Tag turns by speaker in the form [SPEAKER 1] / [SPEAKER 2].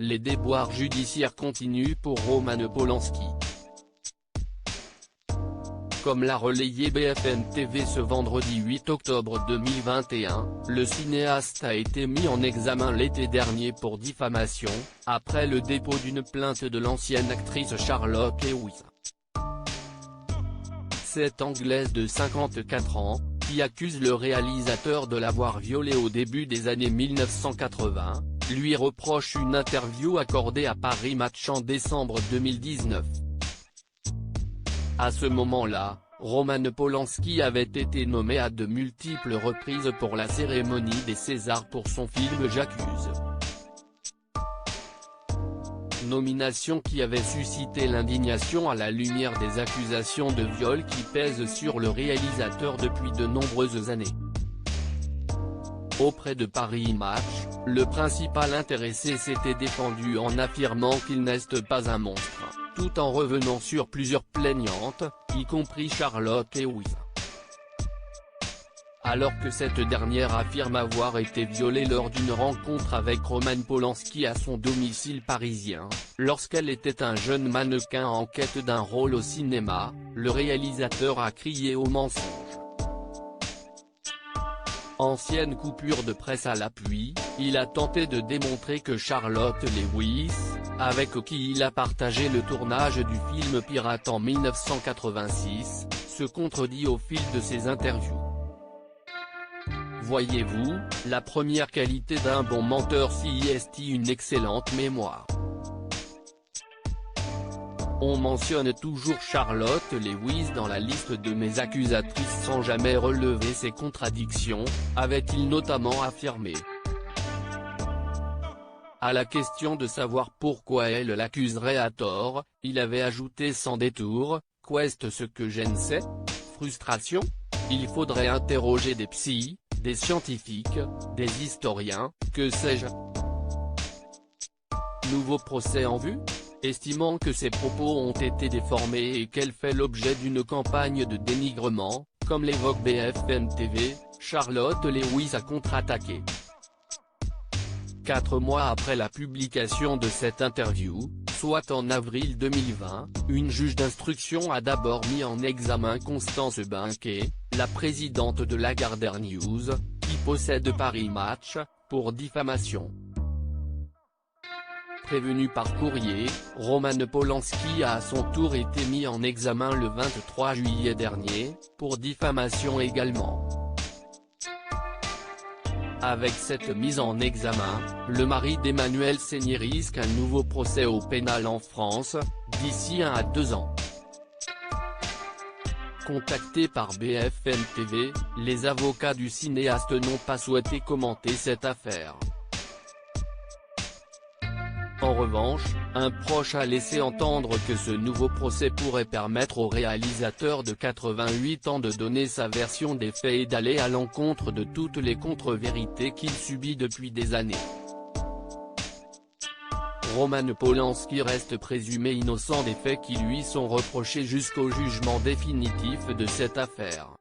[SPEAKER 1] les déboires judiciaires continuent pour Roman Polanski. Comme l'a relayé BFM TV ce vendredi 8 octobre 2021, le cinéaste a été mis en examen l'été dernier pour diffamation, après le dépôt d'une plainte de l'ancienne actrice Charlotte Lewis. Cette Anglaise de 54 ans, qui accuse le réalisateur de l'avoir violée au début des années 1980, lui reproche une interview accordée à Paris Match en décembre 2019. À ce moment-là, Roman Polanski avait été nommé à de multiples reprises pour la cérémonie des Césars pour son film J'accuse. Nomination qui avait suscité l'indignation à la lumière des accusations de viol qui pèsent sur le réalisateur depuis de nombreuses années. Auprès de Paris Match, le principal intéressé s'était défendu en affirmant qu'il n'est pas un monstre, tout en revenant sur plusieurs plaignantes, y compris Charlotte Lewis. Alors que cette dernière affirme avoir été violée lors d'une rencontre avec Roman Polanski à son domicile parisien, lorsqu'elle était un jeune mannequin en quête d'un rôle au cinéma, le réalisateur a crié au mensonge. Ancienne coupure de presse à l'appui, il a tenté de démontrer que Charlotte Lewis, avec qui il a partagé le tournage du film Pirate en 1986, se contredit au fil de ses interviews. Voyez-vous, la première qualité d'un bon menteur c'est une excellente mémoire. On mentionne toujours Charlotte Lewis dans la liste de mes accusatrices sans jamais relever ses contradictions, avait-il notamment affirmé. À la question de savoir pourquoi elle l'accuserait à tort, il avait ajouté sans détour, « Qu'est-ce ce que je ne sais ? Frustration ? Il faudrait interroger des psys, des scientifiques, des historiens, que sais-je ?» Nouveau procès en vue ? Estimant que ses propos ont été déformés et qu'elle fait l'objet d'une campagne de dénigrement, comme l'évoque BFM TV, Charlotte Lewis a contre-attaqué. 4 mois après la publication de cette interview, soit en avril 2020, une juge d'instruction a d'abord mis en examen Constance Benquet, la présidente de Lagardère News, qui possède Paris Match, pour diffamation. Prévenu par courrier, Roman Polanski a à son tour été mis en examen le 23 juillet dernier, pour diffamation également. Avec cette mise en examen, le mari d'Emmanuelle Seigner risque un nouveau procès au pénal en France, d'ici 1 à 2 ans. Contactés par BFM TV, les avocats du cinéaste n'ont pas souhaité commenter cette affaire. En revanche, un proche a laissé entendre que ce nouveau procès pourrait permettre au réalisateur de 88 ans de donner sa version des faits et d'aller à l'encontre de toutes les contre-vérités qu'il subit depuis des années. Roman Polanski reste présumé innocent des faits qui lui sont reprochés jusqu'au jugement définitif de cette affaire.